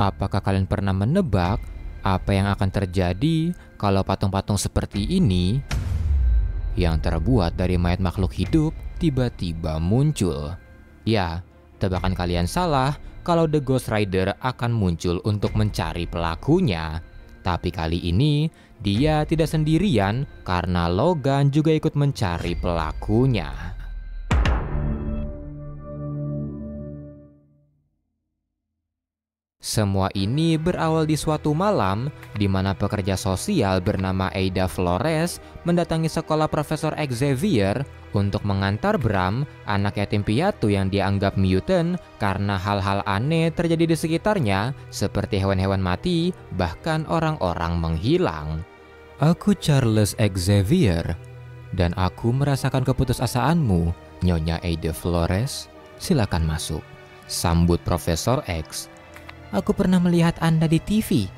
Apakah kalian pernah menebak apa yang akan terjadi kalau patung-patung seperti ini yang terbuat dari mayat makhluk hidup tiba-tiba muncul? Ya, tebakan kalian salah kalau The Ghost Rider akan muncul untuk mencari pelakunya. Tapi kali ini dia tidak sendirian karena Logan juga ikut mencari pelakunya. Semua ini berawal di suatu malam di mana pekerja sosial bernama Ada Flores mendatangi sekolah Profesor Xavier untuk mengantar Bram, anak yatim piatu yang dianggap mutant karena hal-hal aneh terjadi di sekitarnya seperti hewan-hewan mati, bahkan orang-orang menghilang. Aku Charles Xavier dan aku merasakan keputusasaanmu, Nyonya Ada Flores. Silakan masuk, sambut Profesor X. Aku pernah melihat Anda di TV,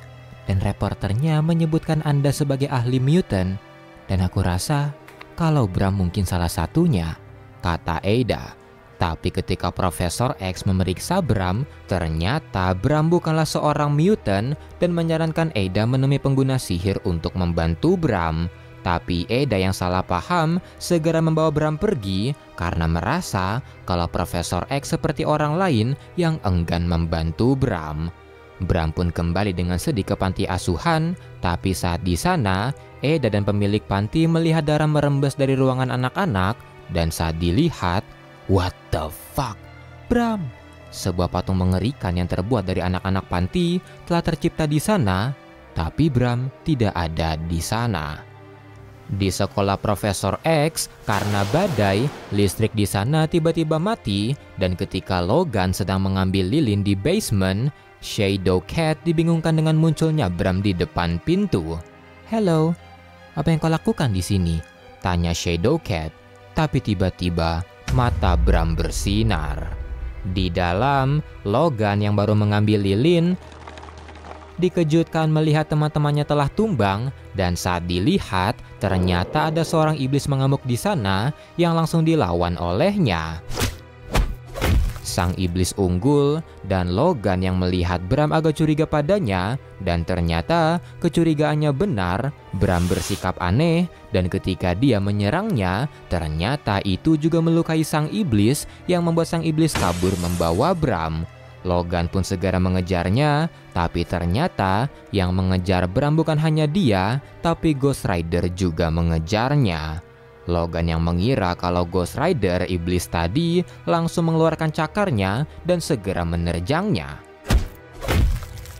dan reporternya menyebutkan Anda sebagai ahli mutant, dan aku rasa kalau Bram mungkin salah satunya, kata Ada. Tapi ketika Profesor X memeriksa Bram, ternyata Bram bukanlah seorang mutant dan menyarankan Ada menemui pengguna sihir untuk membantu Bram. Tapi Ada yang salah paham segera membawa Bram pergi karena merasa kalau Profesor X seperti orang lain yang enggan membantu Bram. Bram pun kembali dengan sedih ke panti asuhan, tapi saat di sana, Ada dan pemilik panti melihat darah merembes dari ruangan anak-anak dan saat dilihat, what the fuck? Bram! Sebuah patung mengerikan yang terbuat dari anak-anak panti telah tercipta di sana, tapi Bram tidak ada di sana. Di sekolah Profesor X, karena badai, listrik di sana tiba-tiba mati, dan ketika Logan sedang mengambil lilin di basement, Shadow Cat dibingungkan dengan munculnya Bram di depan pintu. "Hello, apa yang kau lakukan di sini?" tanya Shadow Cat. Tapi tiba-tiba mata Bram bersinar. Di dalam, Logan yang baru mengambil lilin dikejutkan melihat teman-temannya telah tumbang, dan saat dilihat ternyata ada seorang iblis mengamuk di sana yang langsung dilawan olehnya. Sang iblis unggul dan Logan yang melihat Bram agak curiga padanya, dan ternyata kecurigaannya benar. Bram bersikap aneh dan ketika dia menyerangnya, ternyata itu juga melukai sang iblis yang membuat sang iblis kabur membawa Bram. Logan pun segera mengejarnya, tapi ternyata yang mengejar Bram bukan hanya dia, tapi Ghost Rider juga mengejarnya. Logan yang mengira kalau Ghost Rider iblis tadi langsung mengeluarkan cakarnya dan segera menerjangnya.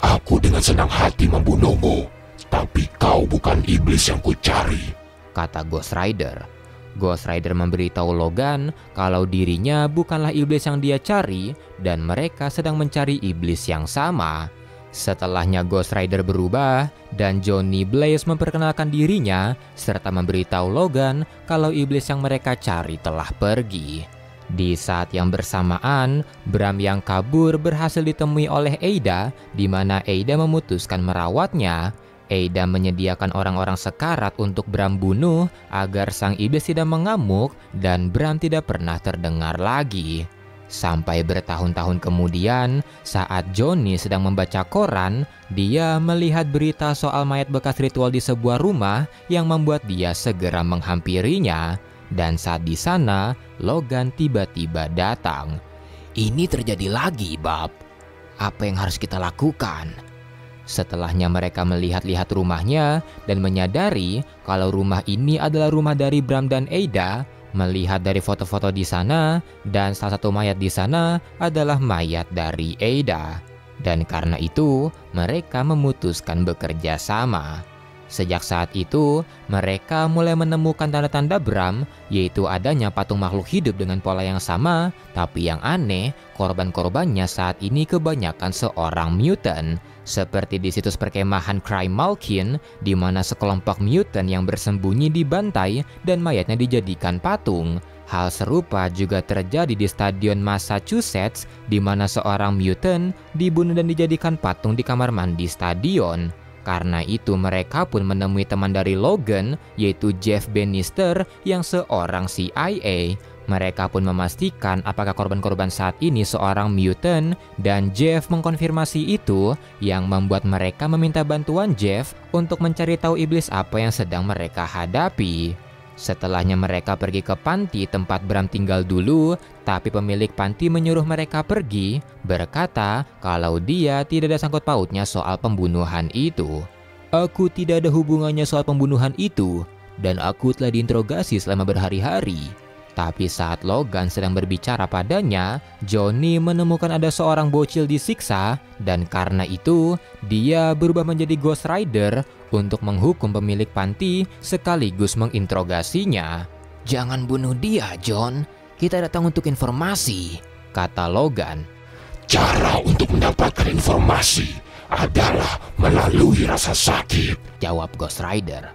"Aku dengan senang hati membunuhmu, tapi kau bukan iblis yang kucari," kata Ghost Rider. Ghost Rider memberitahu Logan kalau dirinya bukanlah iblis yang dia cari dan mereka sedang mencari iblis yang sama. Setelahnya Ghost Rider berubah dan Johnny Blaze memperkenalkan dirinya serta memberitahu Logan kalau iblis yang mereka cari telah pergi. Di saat yang bersamaan, Bram yang kabur berhasil ditemui oleh Ada, di mana Ada memutuskan merawatnya. Ada menyediakan orang-orang sekarat untuk Bram bunuh agar sang iblis tidak mengamuk dan Bram tidak pernah terdengar lagi. Sampai bertahun-tahun kemudian, saat Johnny sedang membaca koran, dia melihat berita soal mayat bekas ritual di sebuah rumah yang membuat dia segera menghampirinya. Dan saat di sana, Logan tiba-tiba datang. "Ini terjadi lagi, Bab. Apa yang harus kita lakukan?" Setelahnya mereka melihat-lihat rumahnya dan menyadari kalau rumah ini adalah rumah dari Bram dan Ada. Melihat dari foto-foto di sana dan salah satu mayat di sana adalah mayat dari Ada. Dan karena itu mereka memutuskan bekerja sama. Sejak saat itu mereka mulai menemukan tanda-tanda Bram, yaitu adanya patung makhluk hidup dengan pola yang sama. Tapi yang aneh, korban-korbannya saat ini kebanyakan seorang mutant. Seperti di situs perkemahan Cry Malkin, di mana sekelompok mutant yang bersembunyi dibantai dan mayatnya dijadikan patung. Hal serupa juga terjadi di stadion Massachusetts, di mana seorang mutant dibunuh dan dijadikan patung di kamar mandi stadion. Karena itu mereka pun menemui teman dari Logan, yaitu Jeff Bannister yang seorang CIA. Mereka pun memastikan apakah korban-korban saat ini seorang mutant, dan Jeff mengkonfirmasi itu yang membuat mereka meminta bantuan Jeff untuk mencari tahu iblis apa yang sedang mereka hadapi. Setelahnya mereka pergi ke panti tempat Bram tinggal dulu, tapi pemilik panti menyuruh mereka pergi, berkata kalau dia tidak ada sangkut pautnya soal pembunuhan itu. Aku tidak ada hubungannya soal pembunuhan itu, dan aku telah diinterogasi selama berhari-hari. Tapi saat Logan sedang berbicara padanya, Johnny menemukan ada seorang bocil disiksa, dan karena itu, dia berubah menjadi Ghost Rider untuk menghukum pemilik panti sekaligus menginterogasinya. "Jangan bunuh dia, John. Kita datang untuk informasi," kata Logan. "Cara untuk mendapatkan informasi adalah melalui rasa sakit," jawab Ghost Rider.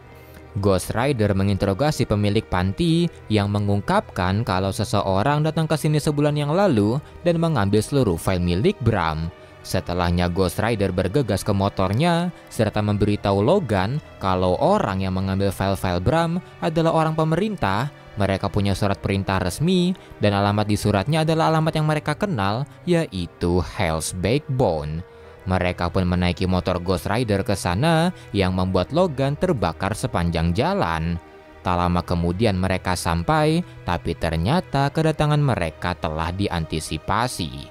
Ghost Rider menginterogasi pemilik panti yang mengungkapkan kalau seseorang datang ke sini sebulan yang lalu dan mengambil seluruh file milik Bram. Setelahnya Ghost Rider bergegas ke motornya serta memberitahu Logan kalau orang yang mengambil file-file Bram adalah orang pemerintah. Mereka punya surat perintah resmi dan alamat di suratnya adalah alamat yang mereka kenal, yaitu Hell's Backbone. Mereka pun menaiki motor Ghost Rider ke sana yang membuat Logan terbakar sepanjang jalan. Tak lama kemudian mereka sampai, tapi ternyata kedatangan mereka telah diantisipasi.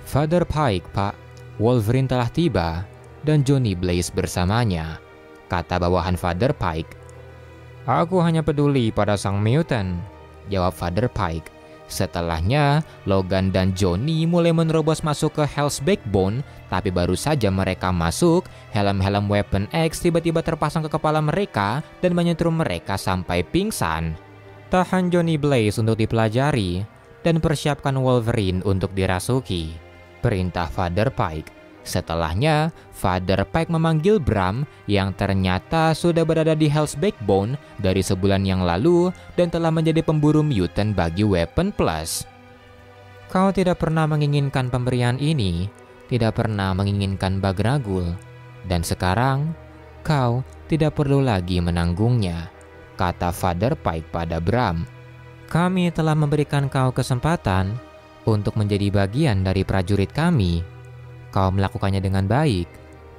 "Father Pike, Pak. Wolverine telah tiba dan Johnny Blaze bersamanya," kata bawahan Father Pike. "Aku hanya peduli pada sang mutant," jawab Father Pike. Setelahnya, Logan dan Johnny mulai menerobos masuk ke Hell's Backbone, tapi baru saja mereka masuk, helm-helm Weapon X tiba-tiba terpasang ke kepala mereka dan menyetrum mereka sampai pingsan. "Tahan Johnny Blaze untuk dipelajari dan persiapkan Wolverine untuk dirasuki," perintah Father Pike. Setelahnya, Father Pike memanggil Bram yang ternyata sudah berada di Hell's Backbone dari sebulan yang lalu dan telah menjadi pemburu mutant bagi Weapon Plus. "Kau tidak pernah menginginkan pemberian ini, tidak pernah menginginkan Bagragul, dan sekarang kau tidak perlu lagi menanggungnya," kata Father Pike pada Bram. "Kami telah memberikan kau kesempatan untuk menjadi bagian dari prajurit kami. Kau melakukannya dengan baik,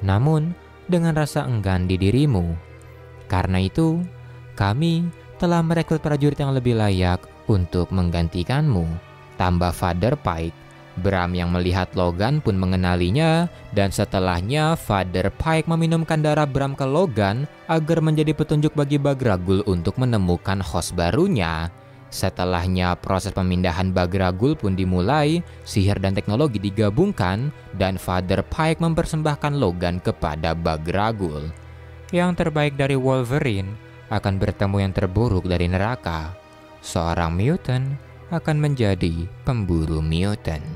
namun dengan rasa enggan di dirimu. Karena itu, kami telah merekrut prajurit yang lebih layak untuk menggantikanmu," tambah Father Pike. Bram yang melihat Logan pun mengenalinya, dan setelahnya Father Pike meminumkan darah Bram ke Logan agar menjadi petunjuk bagi Bagragul untuk menemukan host barunya. Setelahnya proses pemindahan Bagragul pun dimulai, sihir dan teknologi digabungkan, dan Father Pike mempersembahkan Logan kepada Bagragul. "Yang terbaik dari Wolverine akan bertemu yang terburuk dari neraka. Seorang mutant akan menjadi pemburu mutant."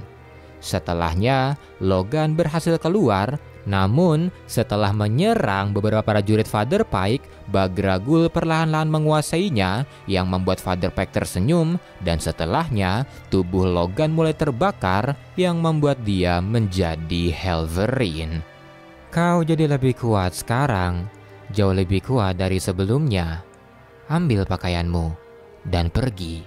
Setelahnya, Logan berhasil keluar, namun setelah menyerang beberapa prajurit Father Pike, Bagragul perlahan-lahan menguasainya yang membuat Father Pike tersenyum, dan setelahnya tubuh Logan mulai terbakar yang membuat dia menjadi Wolverine. "Kau jadi lebih kuat sekarang, jauh lebih kuat dari sebelumnya. Ambil pakaianmu dan pergi.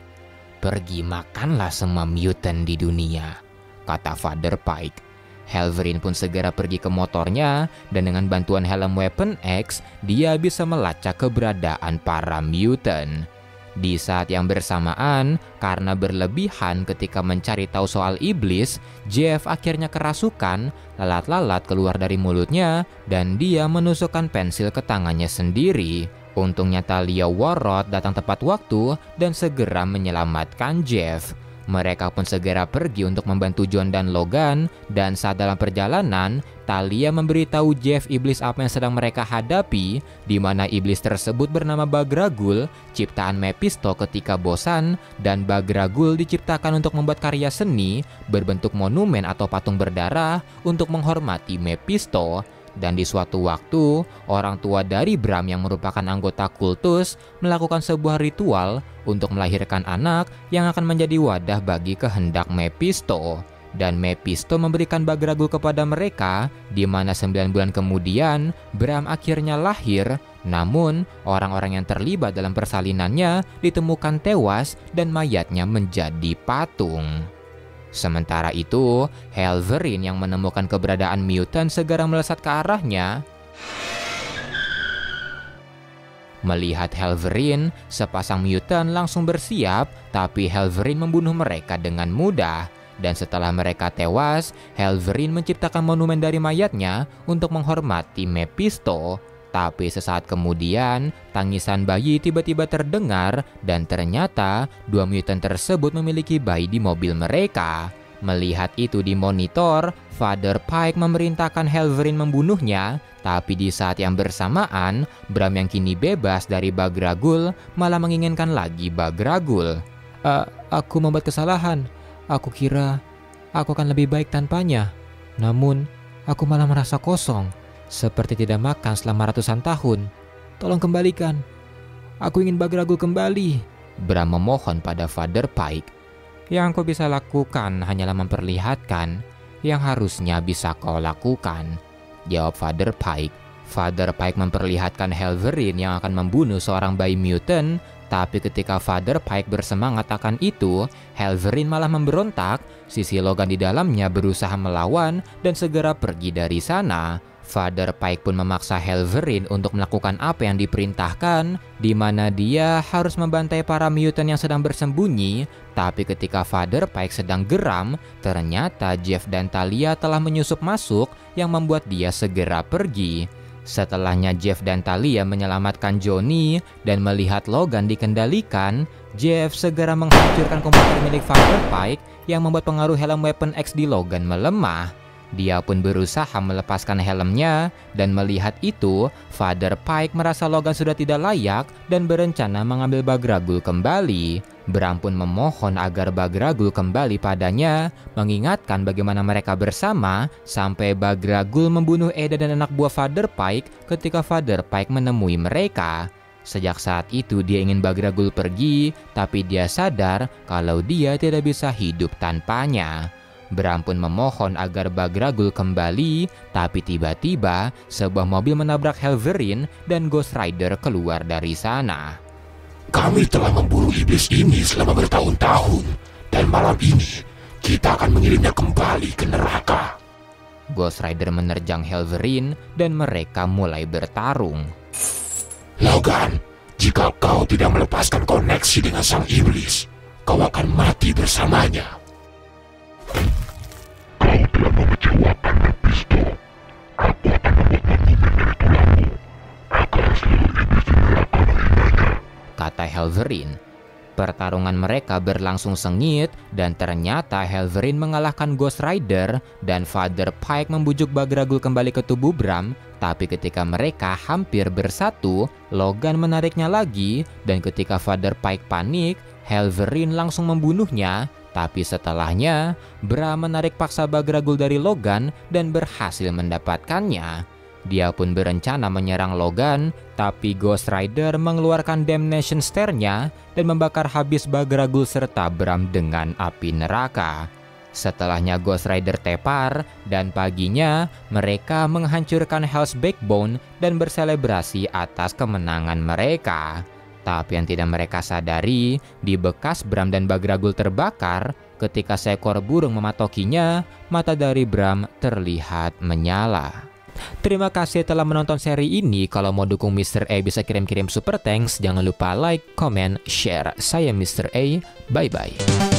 Pergi makanlah semua mutant di dunia," kata Father Pike. Wolverine pun segera pergi ke motornya, dan dengan bantuan helm Weapon X, dia bisa melacak keberadaan para mutant. Di saat yang bersamaan, karena berlebihan ketika mencari tahu soal iblis, Jeff akhirnya kerasukan, lalat-lalat keluar dari mulutnya, dan dia menusukkan pensil ke tangannya sendiri. Untungnya Talia Warroth datang tepat waktu dan segera menyelamatkan Jeff. Mereka pun segera pergi untuk membantu John dan Logan, dan saat dalam perjalanan, Talia memberitahu Jeff iblis apa yang sedang mereka hadapi, di mana iblis tersebut bernama Bagragul, ciptaan Mephisto ketika bosan, dan Bagragul diciptakan untuk membuat karya seni berbentuk monumen atau patung berdarah untuk menghormati Mephisto. Dan di suatu waktu, orang tua dari Bram yang merupakan anggota kultus melakukan sebuah ritual untuk melahirkan anak yang akan menjadi wadah bagi kehendak Mephisto. Dan Mephisto memberikan Bagragul kepada mereka, di mana 9 bulan kemudian Bram akhirnya lahir. Namun, orang-orang yang terlibat dalam persalinannya ditemukan tewas dan mayatnya menjadi patung. Sementara itu, Helverin yang menemukan keberadaan mutant segera melesat ke arahnya. Melihat Helverin, sepasang mutant langsung bersiap, tapi Helverin membunuh mereka dengan mudah. Dan setelah mereka tewas, Helverin menciptakan monumen dari mayatnya untuk menghormati Mephisto. Tapi sesaat kemudian, tangisan bayi tiba-tiba terdengar dan ternyata dua mutant tersebut memiliki bayi di mobil mereka. Melihat itu di monitor, Father Pike memerintahkan Helverin membunuhnya, tapi di saat yang bersamaan, Bram yang kini bebas dari Bagragul malah menginginkan lagi Bagragul. Aku membuat kesalahan. Aku kira aku akan lebih baik tanpanya. Namun, aku malah merasa kosong. Seperti tidak makan selama ratusan tahun. Tolong kembalikan. Aku ingin Bagragul kembali. Bram memohon pada Father Pike. Yang kau bisa lakukan hanyalah memperlihatkan yang harusnya bisa kau lakukan, jawab Father Pike. Father Pike memperlihatkan Helverin yang akan membunuh seorang bayi mutant. Tapi ketika Father Pike bersemangat akan itu, Helverin malah memberontak. Sisi Logan di dalamnya berusaha melawan dan segera pergi dari sana. Father Pike pun memaksa Helverin untuk melakukan apa yang diperintahkan, di mana dia harus membantai para mutant yang sedang bersembunyi. Tapi ketika Father Pike sedang geram, ternyata Jeff dan Talia telah menyusup masuk yang membuat dia segera pergi. Setelahnya Jeff dan Talia menyelamatkan Johnny dan melihat Logan dikendalikan, Jeff segera menghancurkan komputer milik Father Pike yang membuat pengaruh helm Weapon X di Logan melemah. Dia pun berusaha melepaskan helmnya dan melihat itu, Father Pike merasa Logan sudah tidak layak dan berencana mengambil Bagragul kembali. Bram pun memohon agar Bagragul kembali padanya, mengingatkan bagaimana mereka bersama sampai Bagragul membunuh Eda dan anak buah Father Pike ketika Father Pike menemui mereka. Sejak saat itu dia ingin Bagragul pergi, tapi dia sadar kalau dia tidak bisa hidup tanpanya. Bram pun memohon agar Bagragul kembali, tapi tiba-tiba sebuah mobil menabrak Helverin dan Ghost Rider keluar dari sana. Kami telah memburu iblis ini selama bertahun-tahun, dan malam ini kita akan mengirimnya kembali ke neraka. Ghost Rider menerjang Helverin dan mereka mulai bertarung. Logan, jika kau tidak melepaskan koneksi dengan sang iblis, kau akan mati bersamanya. Kau telah mengecewakan Mephisto. Aku akan membuat monumen dari tulangmu agar seluruh iblis di neraka menghinanya, kata Helverin. Pertarungan mereka berlangsung sengit dan ternyata Helverin mengalahkan Ghost Rider dan Father Pike membujuk Bagragul kembali ke tubuh Bram. Tapi ketika mereka hampir bersatu, Logan menariknya lagi dan ketika Father Pike panik, Helverin langsung membunuhnya. Tapi setelahnya, Bram menarik paksa Bagragul dari Logan dan berhasil mendapatkannya. Dia pun berencana menyerang Logan, tapi Ghost Rider mengeluarkan Damnation Stare-nya dan membakar habis Bagragul serta Bram dengan api neraka. Setelahnya Ghost Rider tepar, dan paginya mereka menghancurkan Hell's Backbone dan berselebrasi atas kemenangan mereka. Tapi yang tidak mereka sadari, di bekas Bram dan Bagragul terbakar, ketika seekor burung mematokinya, mata dari Bram terlihat menyala. Terima kasih telah menonton seri ini. Kalau mau dukung Mr. A bisa kirim-kirim super thanks. Jangan lupa like, comment, share. Saya Mr. A. Bye-bye.